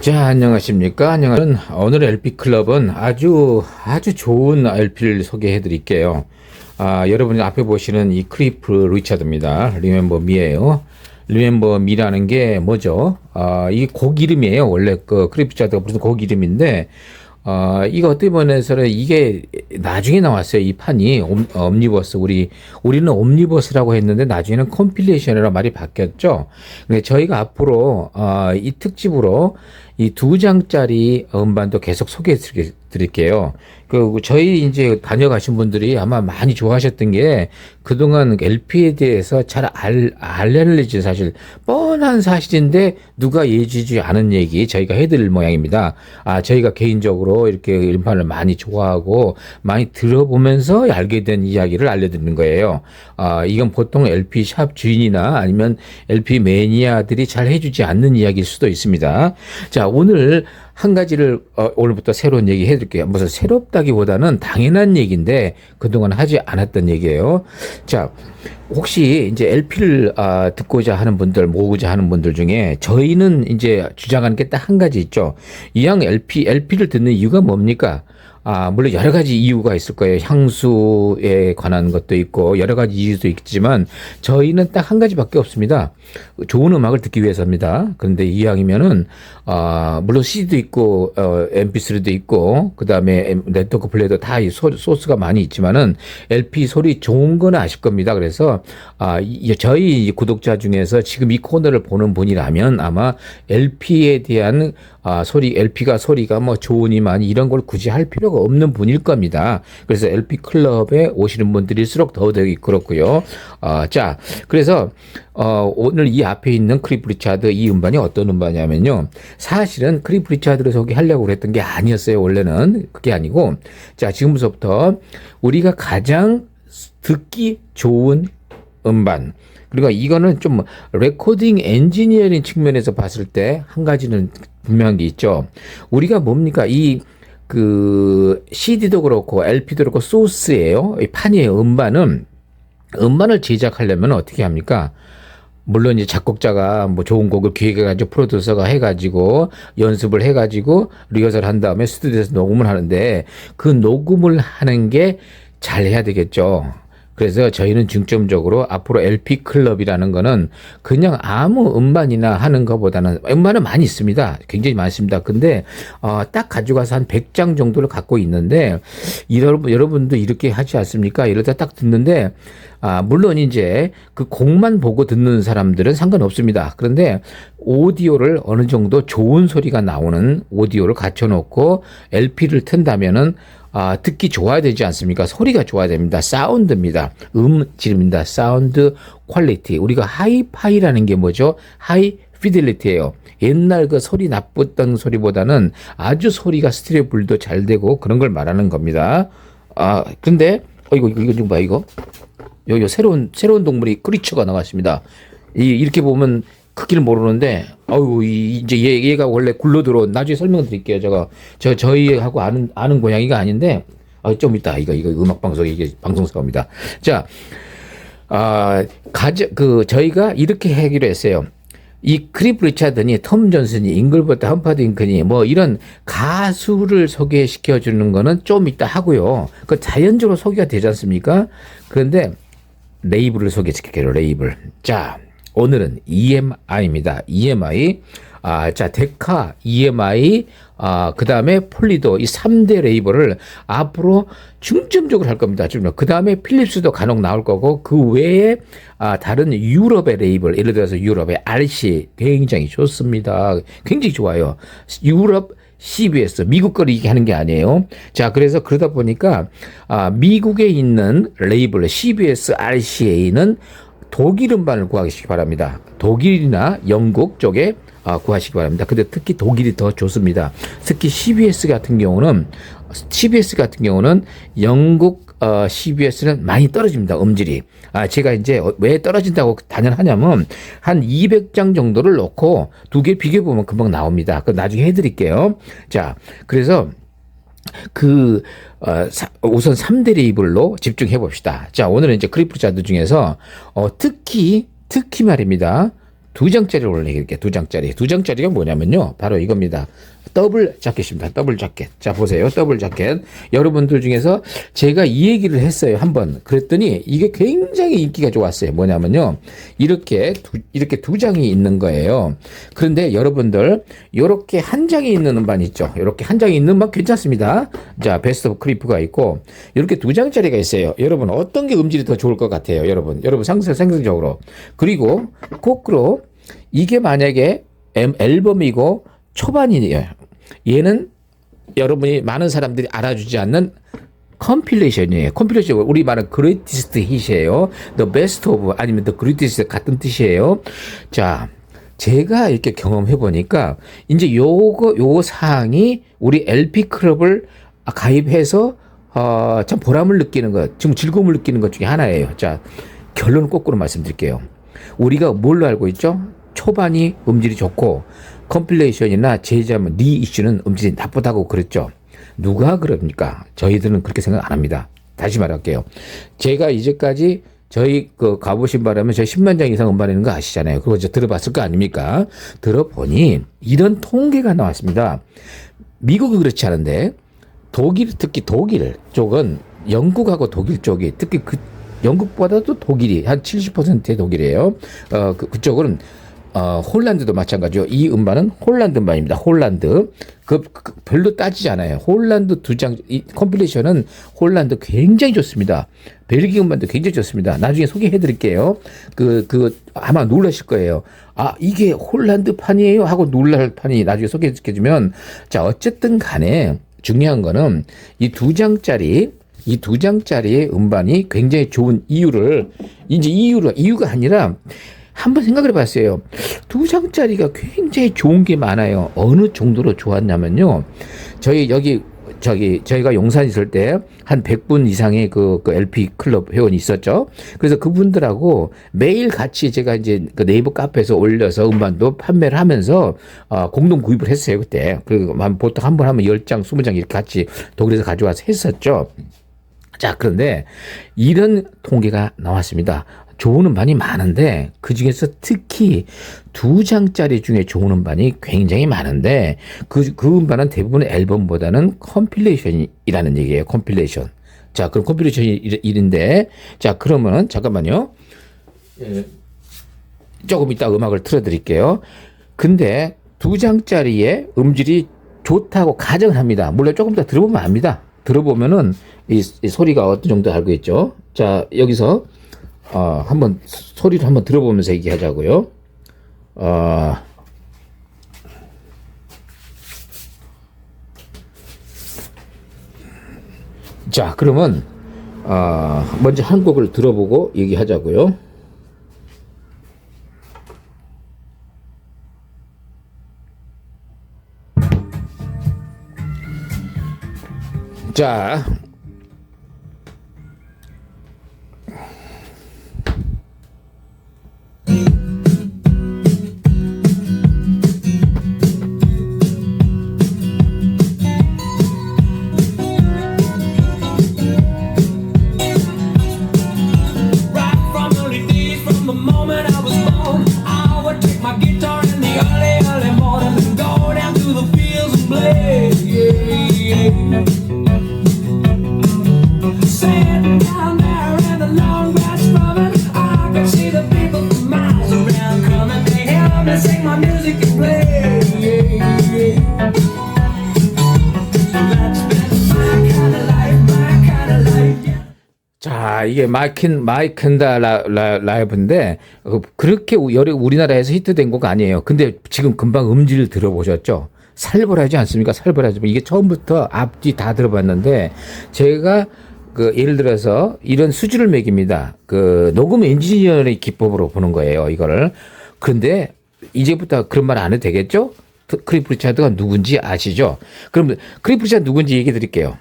자, 안녕하십니까? 오늘 LP 클럽은 아주 좋은 LP를 소개해 드릴게요. 여러분이 앞에 보시는 이 크리프 리차드입니다. Remember Me예요. Remember Me라는 게 뭐죠? 이 곡 이름이에요. 원래 그 크리프 리차드가 무슨 곡 이름인데, 이거 어떻게 보면서는 이게 나중에 나왔어요. 이 판이 옴니버스. 우리는 옴니버스라고 했는데 나중에는 컴필레이션이라고 말이 바뀌었죠. 근데 저희가 앞으로 이 특집으로 이 2장짜리 음반도 계속 소개해 드릴게요. 저희 이제 다녀가신 분들이 아마 많이 좋아하셨던 게 그동안 LP에 대해서 잘 알려지 사실 뻔한 사실인데 누가 예지지 않은 얘기 저희가 해드릴 모양입니다. 저희가 개인적으로 이렇게 음반을 많이 좋아하고 많이 들어보면서 알게 된 이야기를 알려드리는 거예요. 이건 보통 LP 샵 주인이나 아니면 LP 매니아들이 잘 해주지 않는 이야기일 수도 있습니다. 자, 오늘 한 가지를 오늘부터 새로운 얘기 해드릴게요. 무슨 새롭다기보다는 당연한 얘기인데 그동안 하지 않았던 얘기예요. 자, 혹시 이제 LP를 듣고자 하는 분들, 모으고자 하는 분들 중에 저희는 이제 주장하는 게 딱 한 가지 있죠. 이왕 LP를 듣는 이유가 뭡니까? 물론 여러 가지 이유가 있을 거예요. 향수에 관한 것도 있고 여러 가지 이유도 있지만 저희는 딱 한 가지밖에 없습니다. 좋은 음악을 듣기 위해서입니다. 그런데 이왕이면은 물론 CD도 있고 MP3도 있고 그다음에 네트워크 플레이도 다 소스가 많이 있지만은 LP 소리 좋은 거는 아실 겁니다. 그래서 저희 구독자 중에서 지금 이 코너를 보는 분이라면 아마 LP에 대한 LP가 소리가 뭐 좋으니 많이 이런 걸 굳이 할 필요가 없는 분일 겁니다. 그래서 LP 클럽에 오시는 분들일수록 더더욱 그렇고요. 자, 그래서 오늘 이 앞에 있는 크리프 리차드 이 음반이 어떤 음반이냐면요. 사실은 크리프 리차드를 소개하려고 그랬던 게 아니었어요. 원래는 그게 아니고 자, 지금부터 우리가 가장 듣기 좋은 음반 그리고 이거는 좀 레코딩 엔지니어링 측면에서 봤을 때 한 가지는 분명한 게 있죠. 우리가 뭡니까? CD도 그렇고 LP도 그렇고 소스예요. 이 판이에요. 음반을 제작하려면 어떻게 합니까? 물론 이제 작곡자가 뭐 좋은 곡을 기획해가지고 프로듀서가 해가지고 연습을 해가지고 리허설 한 다음에 스튜디오에서 녹음을 하는데 그 녹음을 하는 게 잘 해야 되겠죠. 그래서 저희는 중점적으로 앞으로 LP 클럽이라는 거는 그냥 아무 음반이나 하는 것보다는 음반은 많이 있습니다. 굉장히 많습니다. 근데 딱 가져가서 한 100장 정도를 갖고 있는데 여러분도 이렇게 하지 않습니까? 이러다 딱 듣는데 물론 이제 그 곡만 보고 듣는 사람들은 상관없습니다. 그런데 오디오를 어느 정도 좋은 소리가 나오는 오디오를 갖춰놓고 LP를 튼다면은 듣기 좋아야 되지 않습니까? 소리가 좋아야 됩니다. 사운드입니다. 음질입니다. 사운드 퀄리티. 우리가 하이파이라는 게 뭐죠? 하이 피델리티예요. 옛날 그 소리 나빴던 소리보다는 아주 소리가 스테레오 불도 잘 되고 그런 걸 말하는 겁니다. 근데 이거 좀 봐, 이거. 요 새로운 동물이 크리처가 나왔습니다. 이렇게 보면 크기를 모르는데, 이제 얘가 원래 굴러 들어온, 나중에 설명드릴게요. 저희하고 아는 고양이가 아닌데, 좀 이따, 이거 음악방송, 이게 방송사고입니다. 자, 저희가 이렇게 하기로 했어요. 이 크리프 리차드니, 톰 존슨이, 잉글버트 험파딩크니, 뭐 이런 가수를 소개시켜 주는 거는 좀 이따 하고요. 그 자연적으로 소개가 되지 않습니까? 그런데 레이블을 소개시킬게요, 레이블. 자, 오늘은 EMI입니다. EMI. 데카, EMI, 그 다음에 폴리도 이 3대 레이블을 앞으로 중점적으로 할 겁니다. 그 다음에 필립스도 간혹 나올 거고, 그 외에, 다른 유럽의 레이블, 예를 들어서 유럽의 RC 굉장히 좋습니다. 굉장히 좋아요. 유럽 CBS, 미국 거를 얘기하는 게 아니에요. 자, 그래서 그러다 보니까, 미국에 있는 레이블 CBS, RCA는 독일 음반을 구하시기 바랍니다. 독일이나 영국 쪽에 구하시기 바랍니다. 근데 특히 독일이 더 좋습니다. 특히 CBS 같은 경우는 영국 CBS는 많이 떨어집니다. 음질이. 제가 이제 왜 떨어진다고 단연하냐면 한 200장 정도를 놓고 두 개 비교해 보면 금방 나옵니다. 그 나중에 해드릴게요. 자, 그래서 우선 3대 레이블로 집중해 봅시다. 자, 오늘은 이제 크리프 리차드 중에서 특히 말입니다. 2장짜리를 올려드릴게요. 2장짜리. 2장짜리가 뭐냐면요. 바로 이겁니다. 더블 자켓입니다. 더블 자켓. 자, 보세요. 더블 자켓. 여러분들 중에서 제가 이 얘기를 했어요. 한번. 그랬더니 이게 굉장히 인기가 좋았어요. 뭐냐면요. 이렇게 두 장이 있는 거예요. 그런데 여러분들, 요렇게 한 장이 있는 음반 있죠. 요렇게 한 장이 있는 음반 괜찮습니다. 자, 베스트 오브 크리프가 있고, 이렇게 2장짜리가 있어요. 여러분, 어떤 게 음질이 더 좋을 것 같아요? 여러분 상승적으로. 그리고 거꾸로, 이게 만약에 앨범이고 초반이에요. 얘는 여러분이 많은 사람들이 알아주지 않는 컴필레이션이에요. 컴필레이션, 우리 말은 그레이티스트 hit이에요. The best of 아니면 the greatest 같은 뜻이에요. 자, 제가 이렇게 경험해 보니까 이제 요 사항이 우리 LP 클럽을 가입해서 참 보람을 느끼는 것, 지금 즐거움을 느끼는 것 중에 하나예요. 자, 결론을 거꾸로 말씀드릴게요. 우리가 뭘로 알고 있죠? 초반이 음질이 좋고 컴필레이션이나 제자면 리 이슈는 음질이 나쁘다고 그랬죠. 누가 그럽니까? 저희들은 그렇게 생각 안 합니다. 다시 말할게요. 제가 이제까지 저희 가보신 바라면 저희 10만 장 이상 음반이는 거 아시잖아요. 그거 이제 들어봤을 거 아닙니까? 들어보니 이런 통계가 나왔습니다. 미국은 그렇지 않은데 특히 독일 쪽은 영국하고 독일 쪽이 특히 영국보다도 독일이 한 70%의 독일이에요. 그쪽은 홀란드도 마찬가지요. 이 음반은 홀란드 음반입니다. 홀란드. 별로 따지지 않아요. 홀란드 2장, 이 컴필레이션은 홀란드 굉장히 좋습니다. 벨기에 음반도 굉장히 좋습니다. 나중에 소개해 드릴게요. 아마 놀라실 거예요. 아, 이게 홀란드 판이에요? 하고 놀랄 판이 나중에 소개해 주면, 자, 어쨌든 간에 중요한 거는 이 2장짜리의 음반이 굉장히 좋은 이유가 아니라 한번 생각을 해봤어요. 2장짜리가 굉장히 좋은 게 많아요. 어느 정도로 좋았냐면요. 저희가 용산 있을 때 한 100분 이상의 그 LP 클럽 회원이 있었죠. 그래서 그분들하고 매일 같이 제가 이제 그 네이버 카페에서 올려서 음반도 판매를 하면서 공동 구입을 했어요. 그때. 그리고 보통 한 번 하면 10장, 20장 이렇게 같이 독일에서 가져와서 했었죠. 자, 그런데 이런 통계가 나왔습니다. 좋은 음반이 많은데 그중에서 특히 2장짜리 중에 좋은 음반이 굉장히 많은데 그 음반은 대부분 앨범보다는 컴필레이션이라는 얘기예요. 컴필레이션. 자, 그럼 컴필레이션이 일인데, 자, 그러면은 잠깐만요. 조금 이따 음악을 틀어드릴게요. 근데 2장짜리의 음질이 좋다고 가정을 합니다. 물론 조금 더 들어보면 압니다. 들어보면은 이 소리가 어떤 정도 알고 있죠. 자, 여기서 한번 소리를 한번 들어보면서 얘기하자고요. 자, 그러면 먼저 한 곡을 들어보고 얘기하자고요. 자, 자, 이게 마이켄다 라이브인데 그렇게 우리나라에서 히트된 곡 아니에요. 근데 지금 금방 음질을 들어보셨죠? 살벌하지 않습니까? 살벌하지. 이게 처음부터 앞뒤 다 들어봤는데 제가 예를 들어서 이런 수준을 매깁니다. 녹음 엔지니어의 기법으로 보는 거예요, 이거를. 그런데 이제부터 그런 말 안 해도 되겠죠? 크리프 리차드가 누군지 아시죠? 그럼 크리프 리차드 누군지 얘기해 드릴게요.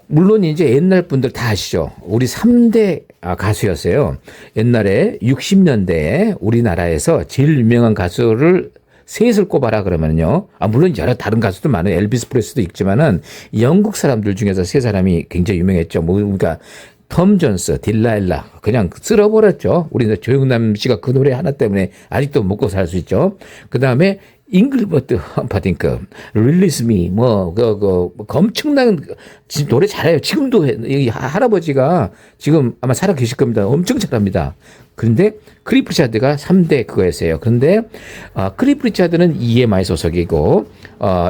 물론 이제 옛날 분들 다 아시죠? 우리 3대 가수였어요. 옛날에 60년대에 우리나라에서 제일 유명한 가수를 셋을 꼽아라 그러면요. 물론 여러 다른 가수도 많아요. 엘비스 프레스도 있지만은 영국 사람들 중에서 세 사람이 굉장히 유명했죠. 그러니까 톰 존스, 딜라일라 그냥 쓸어버렸죠. 우리는 조영남 씨가 그 노래 하나 때문에 아직도 먹고 살 수 있죠. 그 다음에 잉글버트 험파딩크, 릴리스 미, 엄청난 노래 잘해요. 지금도 이 할아버지가 지금 아마 살아 계실 겁니다. 엄청 잘합니다. 그런데 크리프 리차드가 3대 그거였어요. 그런데 크리프 리차드는 EMI 소속이고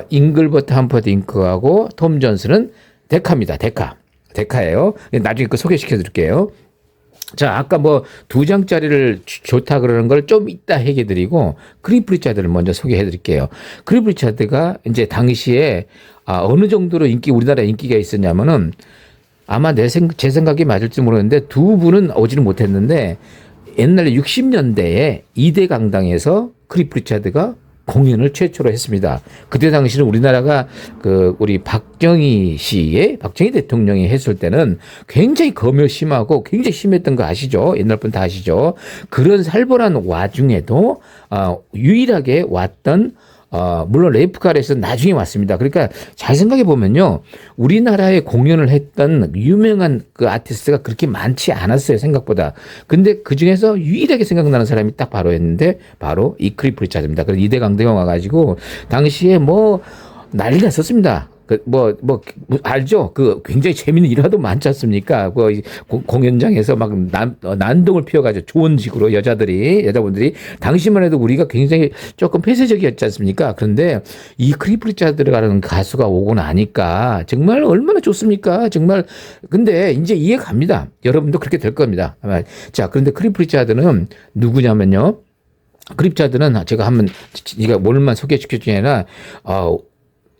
잉글버트 험파딩크하고 톰 존스는 데카입니다. 데카예요. 나중에 그 소개시켜 드릴게요. 자, 아까 뭐 2장짜리를 좋다 그러는 걸 좀 이따 얘기해 드리고 크리프 리차드를 먼저 소개해 드릴게요. 크리프 리차드가 이제 당시에 어느 정도로 우리나라에 인기가 있었냐면은 아마 제 생각이 맞을지 모르겠는데 두 분은 오지는 못했는데 옛날에 60년대에 2대 강당에서 크리프 리차드가 공연을 최초로 했습니다. 그때 당시는 우리나라가 우리 박정희 대통령이 했을 때는 굉장히 검열심하고 굉장히 심했던 거 아시죠? 옛날 분 다 아시죠? 그런 살벌한 와중에도 유일하게 왔던 물론 레이프카르에서 나중에 왔습니다. 그러니까 잘 생각해 보면요, 우리나라에 공연을 했던 유명한 그 아티스트가 그렇게 많지 않았어요, 생각보다. 근데 그 중에서 유일하게 생각나는 사람이 딱 바로 했는데 바로 이 크리프 리차드입니다. 그래서 2대 강대강 와가지고 당시에 뭐 난리 났었습니다. 알죠? 굉장히 재밌는 일화도 많지 않습니까? 공연장에서 막 난동을 피워가지고 좋은 식으로 여자분들이, 당시만 해도 우리가 굉장히 조금 폐쇄적이었지 않습니까? 그런데 이 크리프 리차드라는 가수가 오고 나니까 정말 얼마나 좋습니까? 정말. 근데 이제 이해 갑니다. 여러분도 그렇게 될 겁니다. 자, 그런데 크리프 리차드는 누구냐면요. 크리프 리차드는 제가 한번, 오늘만 소개시켜 주냐 아니라,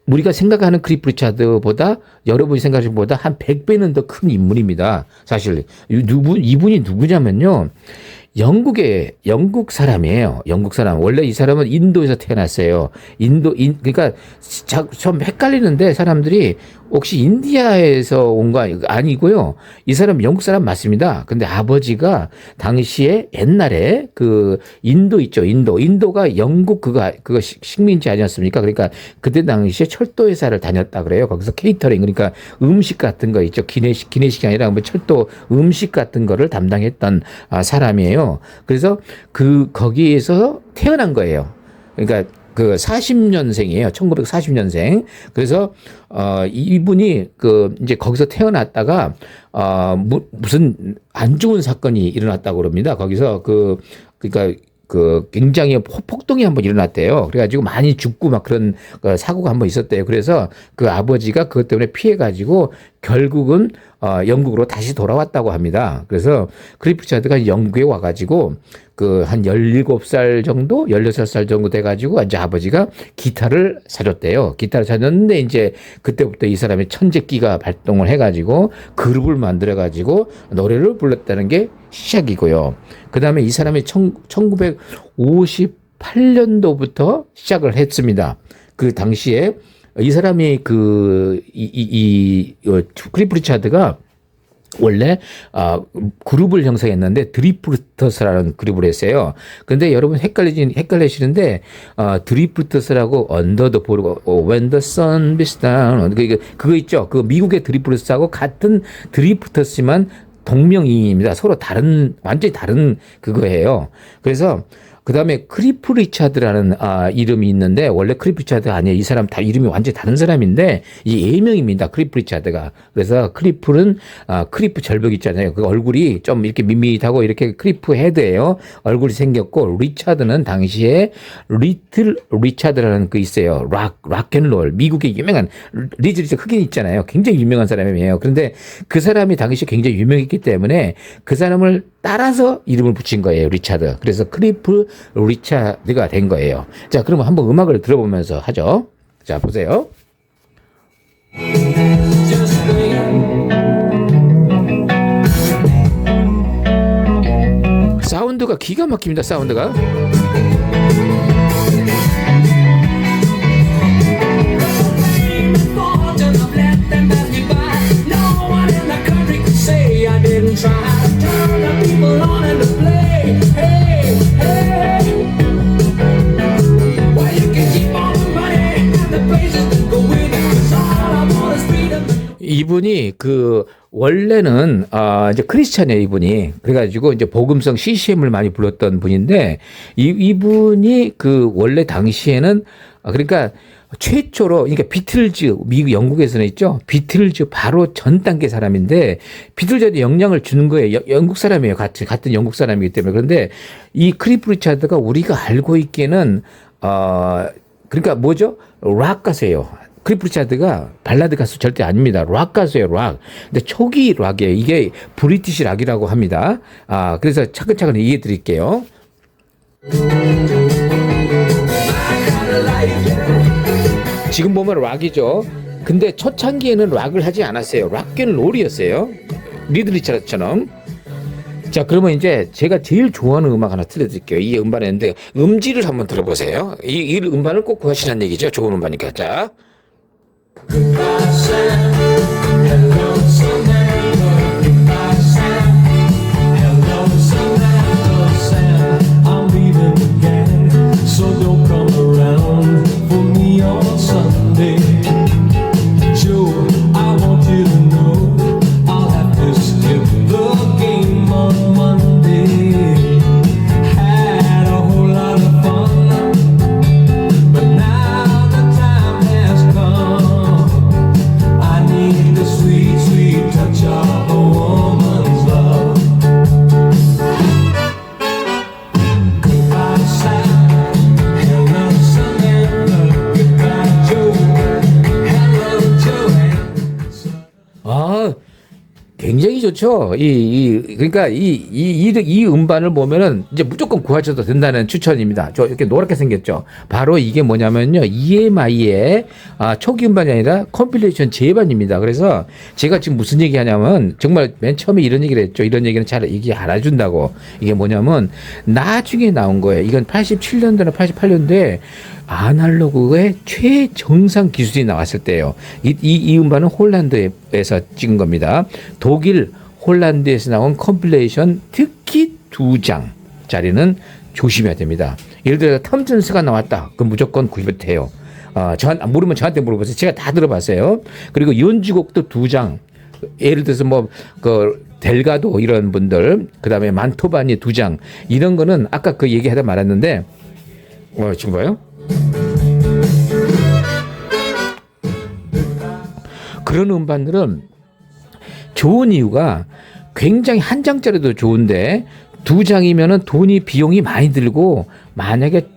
우리가 생각하는 크리프 리차드보다 여러분이 생각하시는 것보다 한 100배는 더 큰 인물입니다. 사실 이분이 누구냐면요. 영국 사람이에요. 영국 사람. 원래 이 사람은 인도에서 태어났어요. 그러니까 좀 헷갈리는데 사람들이 혹시 인디아에서 온 거 아니고요. 이 사람 영국 사람 맞습니다. 근데 아버지가 당시에 옛날에 인도 있죠. 인도가 영국 그거 식민지 아니었습니까? 그러니까 그때 당시에 철도 회사를 다녔다 그래요. 거기서 케이터링, 그러니까 음식 같은 거 있죠. 기내식이 아니라 철도 음식 같은 거를 담당했던 사람이에요. 그래서 거기에서 태어난 거예요. 그러니까 40년생이에요. 1940년생. 그래서 이분이 이제 거기서 태어났다가 무슨 안 좋은 사건이 일어났다고 그럽니다. 거기서 그러니까 굉장히 폭동이 한번 일어났대요. 그래가지고 많이 죽고 막 그런 사고가 한번 있었대요. 그래서 그 아버지가 그것 때문에 피해가지고 결국은 영국으로 다시 돌아왔다고 합니다. 그래서 크리프 리차드가 영국에 와가지고 한 17살 정도, 16살 정도 돼가지고 이제 아버지가 기타를 사줬대요. 기타를 사줬는데 이제 그때부터 이 사람이 천재기가 발동을 해가지고 그룹을 만들어가지고 노래를 불렀다는 게 시작이고요. 그 다음에 이 사람이 1958년도부터 시작을 했습니다. 그 당시에 이 사람이 크리프 리차드가 원래 그룹을 형성했는데 드리프터스라는 그룹을 했어요. 근데 여러분 헷갈리시는데 드리프터스라고 언더 더 보르고 When the sun beats down 그거 있죠. 미국의 드리프터스하고 같은 드리프터스지만 동명이인입니다. 서로 완전히 다른 그거예요. 그래서 그 다음에 크리프 리차드라는 이름이 있는데 원래 크리프 리차드가 아니에요. 이 사람 다 이름이 완전히 다른 사람인데 이 예명입니다. 크리프 리차드가. 그래서 크리프는 크리프 절벽 있잖아요. 그 얼굴이 좀 이렇게 밋밋하고 이렇게 크리프 헤드예요. 얼굴이 생겼고 리차드는 당시에 리틀 리차드라는 있어요. 락앤롤 미국의 유명한 리즈 흑인 있잖아요. 굉장히 유명한 사람이에요. 그런데 그 사람이 당시에 굉장히 유명했기 때문에 그 사람을 따라서 이름을 붙인 거예요. 리차드. 그래서 크리프 리차드가 된 거예요. 자, 그러면 한번 음악을 들어보면서 하죠. 자, 보세요. 사운드가 기가 막힙니다. 사운드가. 이분이 그 원래는 이제 크리스찬이에요, 이분이. 그래가지고 이제 복음성 CCM을 많이 불렀던 분인데 이분이 그 원래 당시에는 그러니까 최초로 그러니까 비틀즈 미국 영국에서는 있죠. 비틀즈 바로 전 단계 사람인데 비틀즈한테 영향을 주는 거예요. 영국 사람이에요. 같은 영국 사람이기 때문에. 그런데 이 크리프 리차드가 우리가 알고 있기에는 그러니까 뭐죠? 락 가수예요. 크리프 리차드가 발라드 가수 절대 아닙니다. 락 가수예요, 락. 근데 초기 락이에요. 이게 브리티시 락이라고 합니다. 그래서 차근차근 얘기해 드릴게요. 지금 보면 락이죠. 근데 초창기에는 락을 하지 않았어요. 락앤 롤이었어요. 리드 리차드처럼. 자, 그러면 이제 제가 제일 좋아하는 음악 하나 틀려드릴게요. 이 음반인데 음질을 한번 들어보세요. 이 음반을 꼭 구하시라는 얘기죠. 좋은 음반이니까. 자. 굉장히 좋죠. 그러니까 이 음반을 보면은 이제 무조건 구하셔도 된다는 추천입니다. 이렇게 노랗게 생겼죠. 바로 이게 뭐냐면요. EMI의 초기 음반이 아니라 컴필레이션 재반입니다. 그래서 제가 지금 무슨 얘기 하냐면 정말 맨 처음에 이런 얘기를 했죠. 이런 얘기는 잘 얘기 안 해준다고. 이게 뭐냐면 나중에 나온 거예요. 이건 87년도나 88년도에 아날로그의 최정상 기술이 나왔을 때예요. 이 음반은 홀란드에서 찍은 겁니다. 독일, 홀란드에서 나온 컴필레이션 특히 2장짜리는 조심해야 됩니다. 예를 들어 텀슨스가 나왔다. 그럼 무조건 구입을 해요. 모르면 저한테 물어보세요. 제가 다 들어봤어요. 그리고 연주곡도 2장. 예를 들어서 델가도 이런 분들, 그 다음에 만토바니 2장. 이런 거는 아까 그 얘기하다 말았는데, 지금 봐요. 그런 음반들은 좋은 이유가 굉장히 한 장짜리도 좋은데 2장이면은 비용이 많이 들고 만약에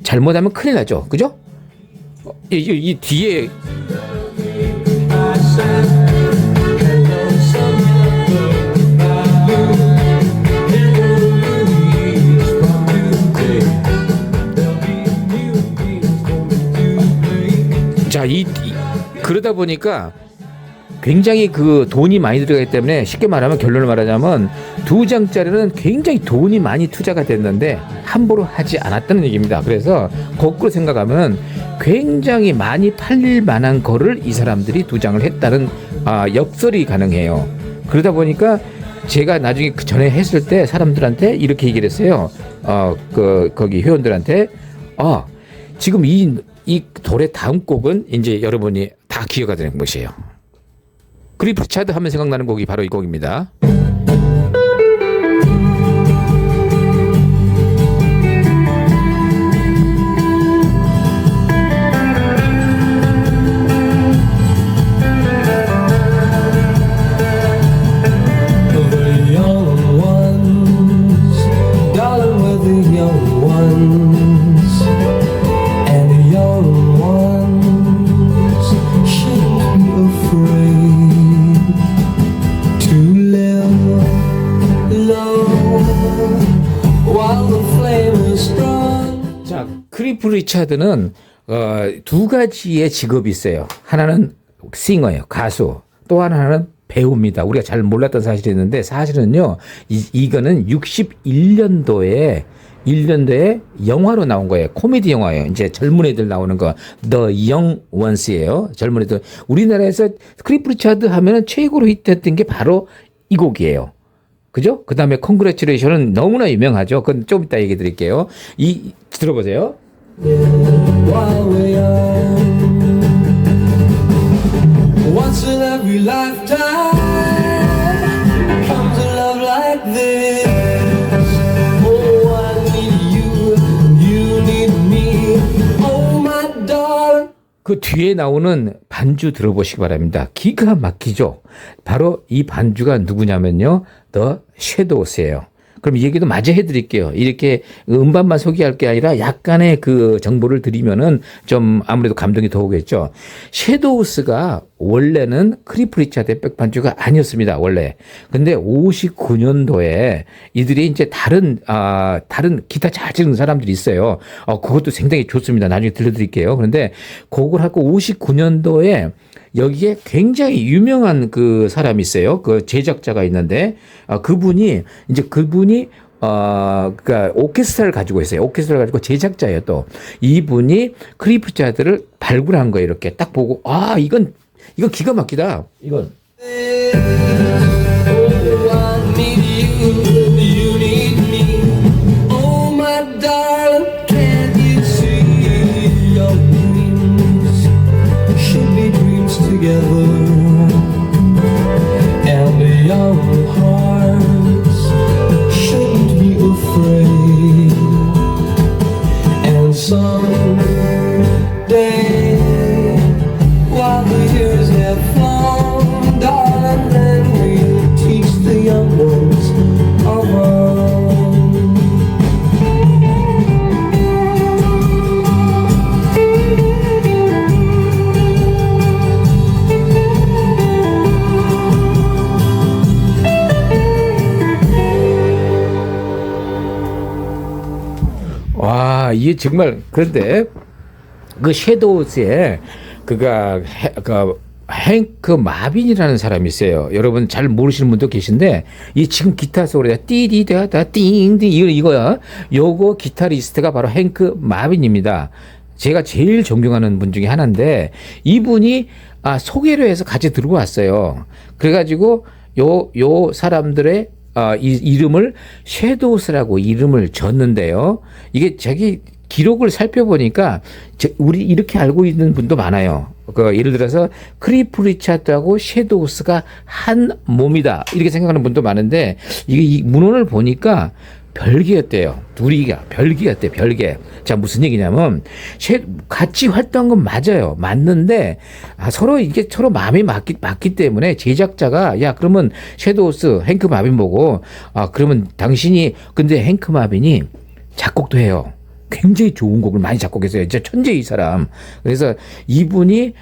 잘못하면 큰일 나죠. 그죠? 이 뒤에 자, 그러다 보니까 굉장히 그 돈이 많이 들어가기 때문에 쉽게 말하면 결론을 말하자면 2장짜리는 굉장히 돈이 많이 투자가 됐는데 함부로 하지 않았다는 얘기입니다. 그래서 거꾸로 생각하면 굉장히 많이 팔릴 만한 거를 이 사람들이 2장을 했다는 역설이 가능해요. 그러다 보니까 제가 나중에 그 전에 했을 때 사람들한테 이렇게 얘기를 했어요. 거기 회원들한테 지금 이 돌의 다음 곡은 이제 여러분이 다 기억가 되는 것이에요. 크리프 리차드 하면 생각나는 곡이 바로 이 곡입니다. 자, 크리프 리차드는 2가지의 직업이 있어요. 하나는 싱어예요, 가수. 또 하나는 배우입니다. 우리가 잘 몰랐던 사실이 있는데 사실은요, 이거는 61년도에 영화로 나온 거예요. 코미디 영화예요. 이제 젊은 애들 나오는 거, The Young Ones예요. 젊은 애들. 우리나라에서 크리프 리차드 하면은 최고로 히트했던 게 바로 이 곡이에요. 그죠? 그 다음에 Congratulation은 너무나 유명하죠. 그건 좀 이따 얘기 드릴게요. 들어보세요. Once in every lifetime comes a love like this. Oh, I need you, you need me. Oh, my darling. 그 뒤에 나오는 반주 들어보시기 바랍니다. 기가 막히죠. 바로 이 반주가 누구냐면요, The Shadows예요. 그럼 이 얘기도 마저 해드릴게요. 이렇게 음반만 소개할 게 아니라 약간의 그 정보를 드리면은 좀 아무래도 감동이 더 오겠죠. 섀도우스가 원래는 크리프 리차드의 백반주가 아니었습니다. 원래. 근데 59년도에 이들이 이제 다른 기타 잘 치는 사람들이 있어요. 그것도 상당히 좋습니다. 나중에 들려드릴게요. 그런데 그걸 하고 59년도에 여기에 굉장히 유명한 그 사람이 있어요. 그 제작자가 있는데, 그분이, 그러니까 오케스트라를 가지고 있어요. 오케스트라를 가지고 제작자예요, 또. 이분이 크리프차드를 발굴한 거예요. 이렇게 딱 보고, 이건 기가 막히다. 이건. Oh, I need you, you need me. Oh, my darling, can't you see your dreams should be dreams together, and the young hearts shouldn't be afraid, and someday while the years have flown, darling, then we'll teach the young ones of old. 와, 이게 정말, 그런데 그 섀도우스에 행크 마빈이라는 사람이 있어요. 여러분 잘 모르시는 분도 계신데, 이 지금 기타 소리가 띠디다다 띵띵 이거야. 요거 기타리스트가 바로 행크 마빈입니다. 제가 제일 존경하는 분 중에 하나인데, 이분이 소개로 해서 같이 들고 왔어요. 그래가지고 요 사람들의 이 이름을 섀도우스라고 이름을 줬는데요. 이게 자기 기록을 살펴보니까 우리 이렇게 알고 있는 분도 많아요. 예를 들어서 크리프 리차드하고 섀도우스가 한 몸이다 이렇게 생각하는 분도 많은데, 이게 이 문헌을 보니까 별개였대요. 둘이가 별개였대요. 별개. 자, 무슨 얘기냐면 같이 활동한 건 맞아요. 맞는데 서로 이게 서로 마음이 맞기 때문에 제작자가, 야, 그러면 섀도우스 행크 마빈 보고, 그러면 당신이, 근데 행크 마빈이 작곡도 해요. 굉장히 좋은 곡을 많이 작곡했어요. 진짜 천재 이 사람. 그래서 이분이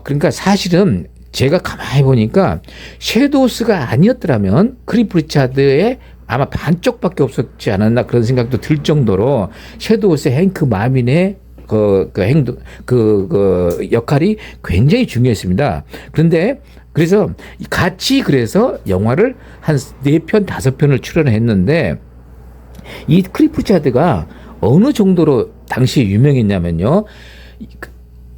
그러니까 사실은 제가 가만히 보니까 섀도우스가 아니었더라면 크리프 리차드의 아마 반쪽밖에 없었지 않았나 그런 생각도 들 정도로 섀도우스의 행크 마빈의 그 역할이 굉장히 중요했습니다. 그래서 같이 영화를 한 4편, 5편을 출연했는데, 이 크리프 리차드가 어느 정도로 당시에 유명했냐면요.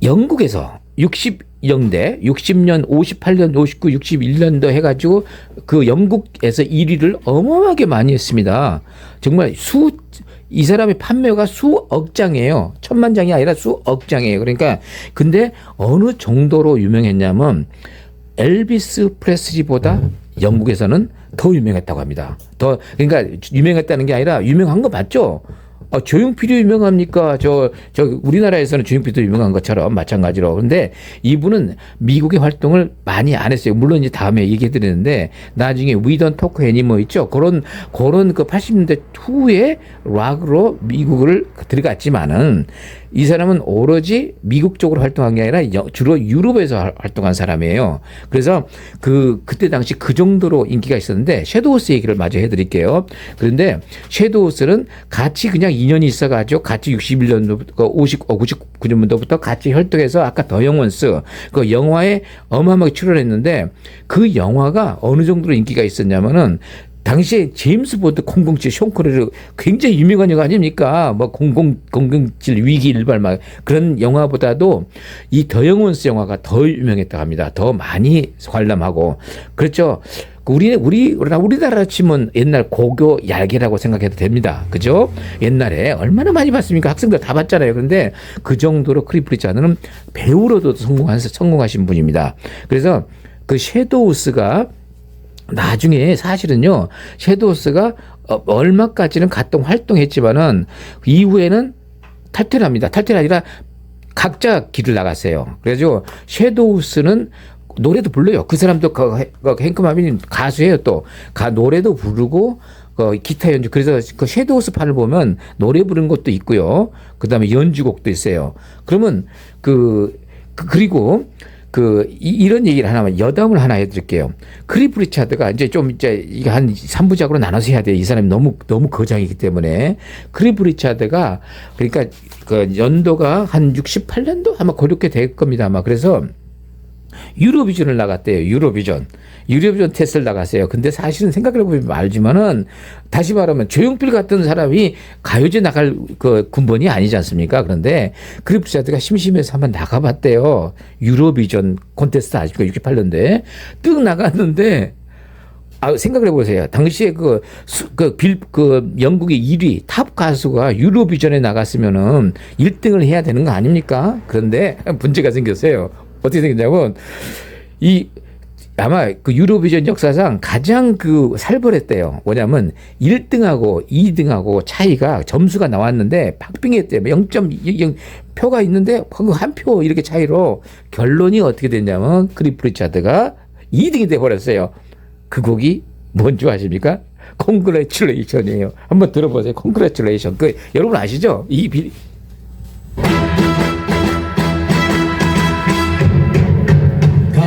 영국에서 60년대, 60년, 58년, 59, 61년도 해가지고 그 영국에서 1위를 어마어마하게 많이 했습니다. 정말 이 사람의 판매가 수억 장이에요. 1000만 장이 아니라 수억 장이에요. 그러니까, 근데 어느 정도로 유명했냐면, 엘비스 프레슬리보다 영국에서는 더 유명했다고 합니다. 그러니까 유명했다는 게 아니라 유명한 거 맞죠? 조용필이 유명합니까? 우리나라에서는 조용필도 유명한 것처럼 마찬가지로. 그런데 이분은 미국의 활동을 많이 안 했어요. 물론 이제 다음에 얘기해 드리는데, 나중에 We Don't Talk Anymore 있죠? 그런 그 80년대 후에 락으로 미국을 들어갔지만은, 이 사람은 오로지 미국 쪽으로 활동한 게 아니라 주로 유럽에서 활동한 사람이에요. 그래서 그때 당시 그 정도로 인기가 있었는데, 섀도우스 얘기를 마저 해드릴게요. 그런데 섀도우스는 같이 그냥 인연이 있어가지고 같이 61년도부터 99년도부터 같이 활동해서, 아까 더 영원스 그 영화에 어마어마하게 출연했는데, 그 영화가 어느 정도로 인기가 있었냐면은, 당시에 제임스 본드 007 숀 코네리 굉장히 유명한 영화 아닙니까? 007 위기 일발 그런 영화보다도 이 더 영원스 영화가 더 유명했다고 합니다. 더 많이 관람하고. 그렇죠. 우리나라 치면 옛날 고교 얄개라고 생각해도 됩니다. 그죠? 옛날에 얼마나 많이 봤습니까? 학생들 다 봤잖아요. 그런데 그 정도로 크리프 리차드는 배우로도 성공하신 분입니다. 그래서 그 섀도우스가 나중에 사실은요, 섀도우스가 얼마까지는 활동했지만은 이후에는 탈퇴를 합니다. 탈퇴가 아니라 각자 길을 나갔어요. 그래서 섀도우스는 노래도 불러요. 그 사람도 행크 마빈 가수예요. 또 노래도 부르고 기타 연주. 그래서 그 섀도우스 판을 보면 노래 부르는 것도 있고요. 그다음에 연주곡도 있어요. 그러면 그리고 이런 얘기를 하나만 여담을 하나 해드릴게요. 크리프 리차드가 이제 이게 한 3부작으로 나눠서 해야 돼요. 이 사람이 너무 거장이기 때문에. 크리프 리차드가 그러니까 그 연도가 한 68년도 아마 그렇게 될 겁니다. 아마. 그래서 유로비전을 나갔대요. 유로비전 테스트를 나갔어요. 근데 사실은 생각해보면 알지만은 다시 말하면 조용필 같은 사람이 가요제 나갈 그 군번이 아니지 않습니까? 그런데 크리프 리차드가 심심해서 한번 나가봤대요. 유로비전 콘테스트 아십니까? 68년도에 뜩 나갔는데 생각을 해보세요. 당시에 영국의 1위 탑 가수가 유로비전에 나갔으면은 1등을 해야 되는 거 아닙니까? 그런데 문제가 생겼어요. 어떻게 생겼냐면 아마 그 유로비전 역사상 가장 살벌했대요. 뭐냐면 1등하고 2등하고 차이가 점수가 나왔는데 박빙했대요. 0.0 표가 있는데 한 표 이렇게 차이로 결론이 어떻게 됐냐면 크리프 리차드가 2등이 돼 버렸어요. 그 곡이 뭔지 아십니까? Congratulation이에요. 한번 들어보세요. Congratulation. 여러분 아시죠?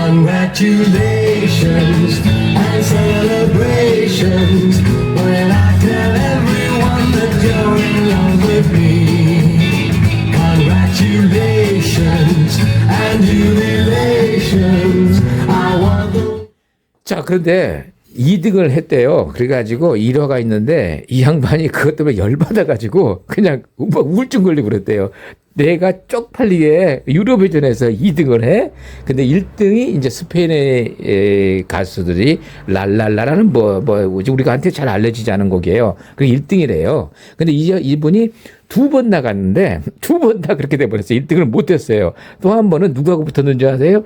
Congratulations and celebrations when I tell everyone that you're in love with me. Congratulations and jubilations. I want the... 자, 그런데 2등을 했대요. 그래가지고 1화가 있는데 이 양반이 그것 때문에 열받아가지고 그냥 우울증 걸리고 그랬대요. 내가 쪽팔리게 유로비전에서 2등을 해? 근데 1등이 이제 스페인의 가수들이 랄랄라라는 우리한테 잘 알려지지 않은 곡이에요. 그 1등이래요. 근데 이분이 2번 나갔는데 2번 다 그렇게 돼버렸어요. 1등을 못했어요. 또 한 번은 누구하고 붙었는지 아세요?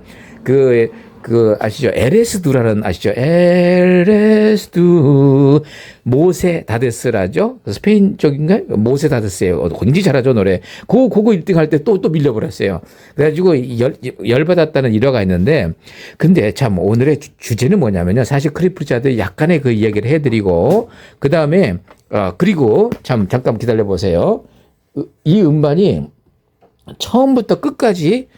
아시죠? LS2라는 아시죠? LS2 모세 다데스라죠? 스페인 쪽인가요? 모세 다데스예요. 굉장히 잘하죠, 노래. 그거 1등 할 때 또 밀려버렸어요. 그래가지고 열받았다는 일화가 있는데, 근데 참 오늘의 주제는 뭐냐면요. 사실 크리프 리차드 약간의 그 이야기를 해드리고, 그 다음에, 그리고 잠깐 기다려보세요. 이 음반이 처음부터 끝까지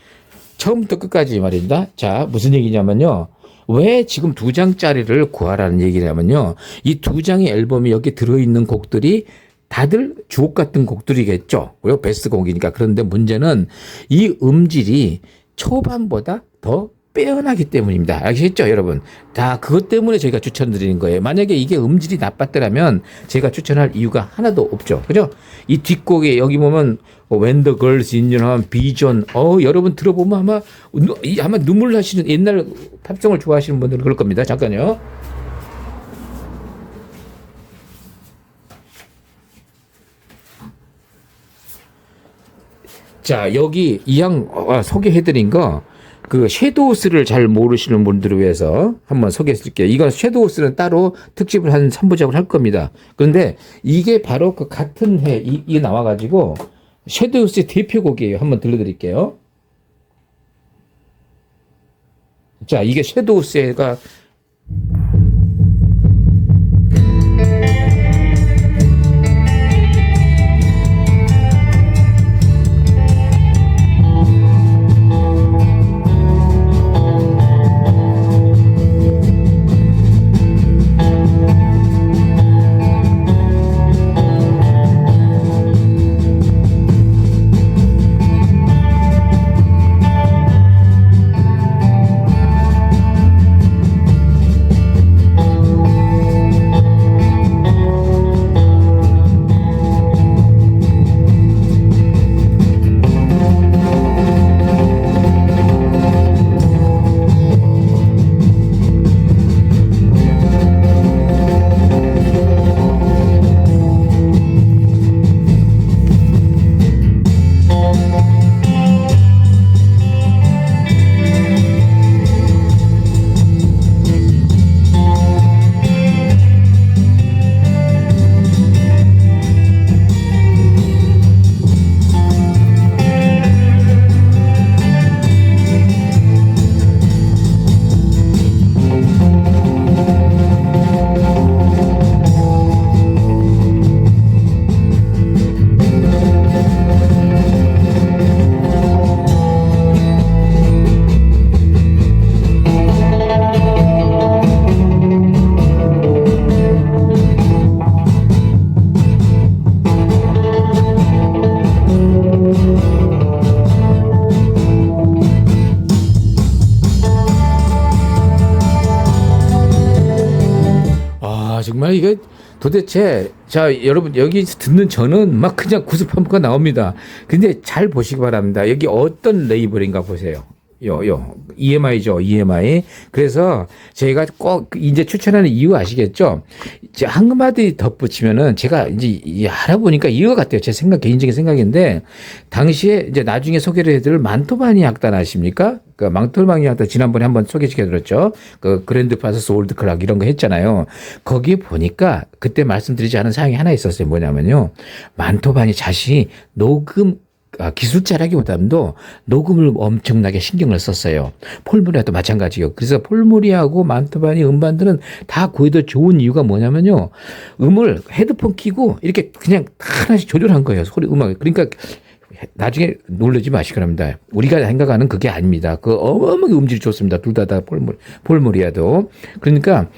말입니다. 자, 무슨 얘기냐면요. 왜 지금 2장짜리를 구하라는 얘기냐면요. 이 2장의 앨범이 여기 들어있는 곡들이 다들 주옥 같은 곡들이겠죠. 왜 베스트 곡이니까. 그런데 문제는 이 음질이 초반보다 더 빼어나기 때문입니다. 아시겠죠, 여러분? 다 그것 때문에 저희가 추천드리는 거예요. 만약에 이게 음질이 나빴더라면 제가 추천할 이유가 하나도 없죠. 그죠? 이 뒷곡에 여기 보면 When the Girls in Your Hand, 비전. 여러분 들어보면 아마 눈물 나시는 옛날 팝송을 좋아하시는 분들은 그럴 겁니다. 잠깐요. 자, 여기 소개해드린 거, 섀도우스를 잘 모르시는 분들을 위해서 한번 소개해드릴게요. 이건 섀도우스는 따로 특집을 한 3부작을 할 겁니다. 그런데 이게 바로 그 같은 해, 이게 나와가지고, 섀도우스의 대표곡이에요. 한번 들려드릴게요. 자, 이게 섀도우스가 정말 이게 도대체 자 여러분 여기 듣는 저는 막 그냥 구슬펌프가 나옵니다. 근데 잘 보시기 바랍니다. 여기 어떤 레이블인가 보세요. 요 EMI죠, EMI. 그래서 저희가 꼭 이제 추천하는 이유 아시겠죠? 이제 한마디 덧붙이면은 제가 이제 알아보니까 이거 같아요. 제 생각, 개인적인 생각인데, 당시에 이제 나중에 소개를 해드릴 만토바니 악단 아십니까? 그 망토바니 악단 지난번에 한번 소개시켜드렸죠. 그 그랜드 파서스 올드 클락 이런 거 했잖아요. 거기에 보니까 그때 말씀드리지 않은 사항이 하나 있었어요. 뭐냐면요. 만토바니 자신이 기술자라기보다도 녹음을 엄청나게 신경을 썼어요. 폴무리아도 마찬가지요. 그래서 폴무리아하고 만토바니 음반들은 다 거의 좋은 이유가 뭐냐면요. 음을 헤드폰 끼고 이렇게 그냥 하나씩 조절한 거예요. 소리 음악. 그러니까 나중에 놀라지 마시기 바랍니다. 우리가 생각하는 그게 아닙니다. 그 어마어마하게 음질이 좋습니다. 둘 다 폴무리아도. 그러니까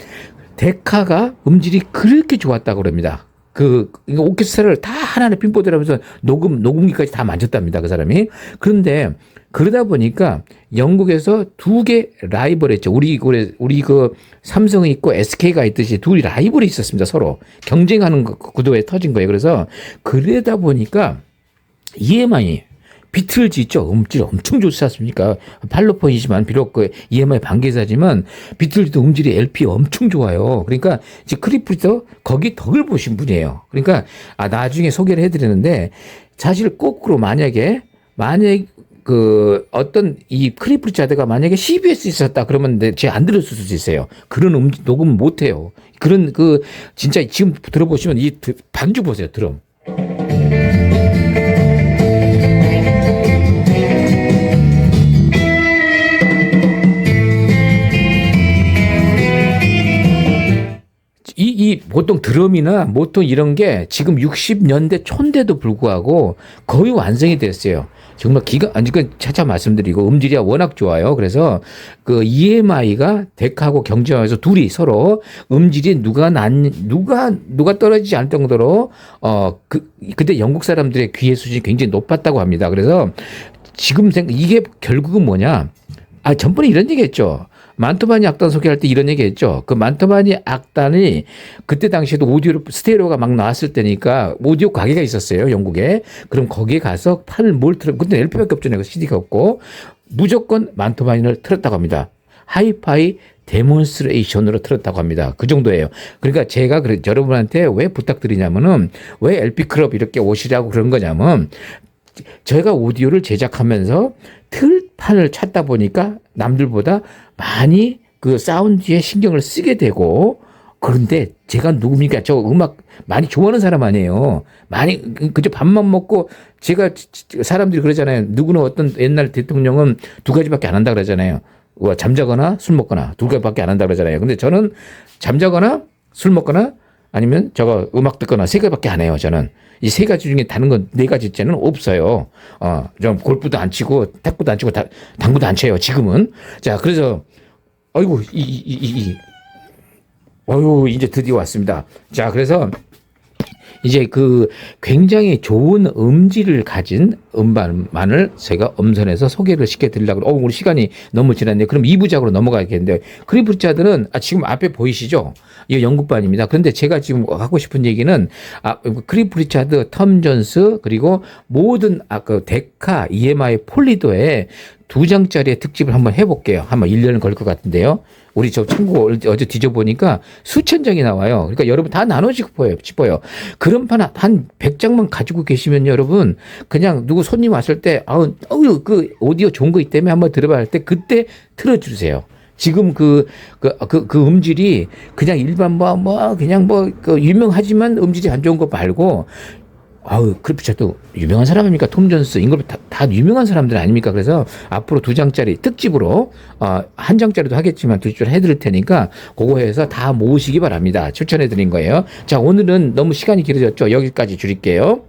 데카가 음질이 그렇게 좋았다고 그럽니다. 그 오케스트라를 다 하나하나 핀보드라면서 녹음기까지 다 만졌답니다. 그 사람이. 그런데 그러다 보니까 영국에서 두 개 라이벌 했죠. 우리 그 삼성이 있고 SK가 있듯이 둘이 라이벌이 있었습니다. 서로 경쟁하는 구도에 터진 거예요. 그래서 그러다 보니까 EMI 비틀즈 있죠. 음질 엄청 좋지 않습니까? 팔로폰이지만 비록 그 EMI 반개사지만 비틀즈도 음질이 LP 엄청 좋아요. 그러니까 이제 크리프리터 거기 덕을 보신 분이에요. 그러니까 나중에 소개를 해드리는데 사실 거꾸로 만약에 그 어떤 이 크리프리차드가 만약에 CBS 있었다 그러면 제가 안 들었을 수도 있어요. 그런 녹음 못 해요. 그런 그 진짜 지금 들어보시면 이 반주 보세요. 드럼. 이 보통 드럼이나 보통 이런 게 지금 60년대 초인데도 불구하고 거의 완성이 됐어요. 정말 그 차차 말씀드리고 음질이 워낙 좋아요. 그래서 그 EMI가 덱하고 경쟁하면서 둘이 서로 음질이 누가 떨어지지 않을 정도로 그때 영국 사람들의 귀의 수준이 굉장히 높았다고 합니다. 그래서 지금 이게 결국은 뭐냐? 전번에 이런 얘기 했죠. 만토바니 악단 소개할 때 이런 얘기 했죠. 그 만토바니 악단이 그때 당시에도 스테레오가 막 나왔을 때니까 오디오 가게가 있었어요. 영국에. 그럼 거기에 가서 근데 LP밖에 없잖아요. CD가 없고. 무조건 만토바니를 틀었다고 합니다. 하이파이 데몬스트레이션으로 틀었다고 합니다. 그 정도예요. 그러니까 제가 여러분한테 왜 부탁드리냐면은 왜 LP 클럽 이렇게 오시라고 그런 거냐면 저희가 오디오를 제작하면서 틀판을 찾다 보니까 남들보다 많이 그 사운드에 신경을 쓰게 되고 그런데 제가 누굽니까? 저 음악 많이 좋아하는 사람 아니에요. 그저 밥만 먹고 제가 사람들이 그러잖아요. 누구는 어떤 옛날 대통령은 두 가지밖에 안 한다 그러잖아요. 잠자거나 술 먹거나 두 가지밖에 안 한다 그러잖아요. 근데 저는 잠자거나 술 먹거나 아니면 음악 듣거나 세 가지밖에 안 해요. 저는 이 세 가지 중에 다른 건 네 가지째는 없어요. 좀 골프도 안 치고 탁구도 안 치고 당구도 안 쳐요. 지금은. 자, 그래서 아이고 이제 드디어 왔습니다. 자, 그래서 이제 그 굉장히 좋은 음질을 가진 음반만을 제가 엄선해서 소개를 시켜드리려고. 우리 시간이 너무 지났네요. 그럼 2부작으로 넘어가야겠는데 크리프리차드는 지금 앞에 보이시죠? 이거 영국반입니다. 그런데 제가 지금 하고 싶은 얘기는 크리프리차드, 톰 존스 그리고 모든 그 데카, EMI, 폴리도의 2장짜리의 특집을 한번 해볼게요. 한번 1년은 걸릴 것 같은데요. 우리 참고 어제 뒤져보니까 수천 장이 나와요. 그러니까 여러분 다 나눠주고 싶어요. 그런 판 한 100장만 가지고 계시면 여러분 그냥 누구 손님 왔을 때 그 오디오 좋은 거 있다며 한번 들어봐 할 때 그때 틀어주세요. 지금 그 음질이 그냥 일반 그냥 그 유명하지만 음질이 안 좋은 거 말고 크리프리차드 유명한 사람 아닙니까? 톰 존스, 잉글베 다 유명한 사람들 아닙니까? 그래서 앞으로 2장짜리 특집으로, 1장짜리도 하겠지만 2줄 해드릴 테니까 그거 해서 다 모으시기 바랍니다. 추천해드린 거예요. 자, 오늘은 너무 시간이 길어졌죠? 여기까지 줄일게요.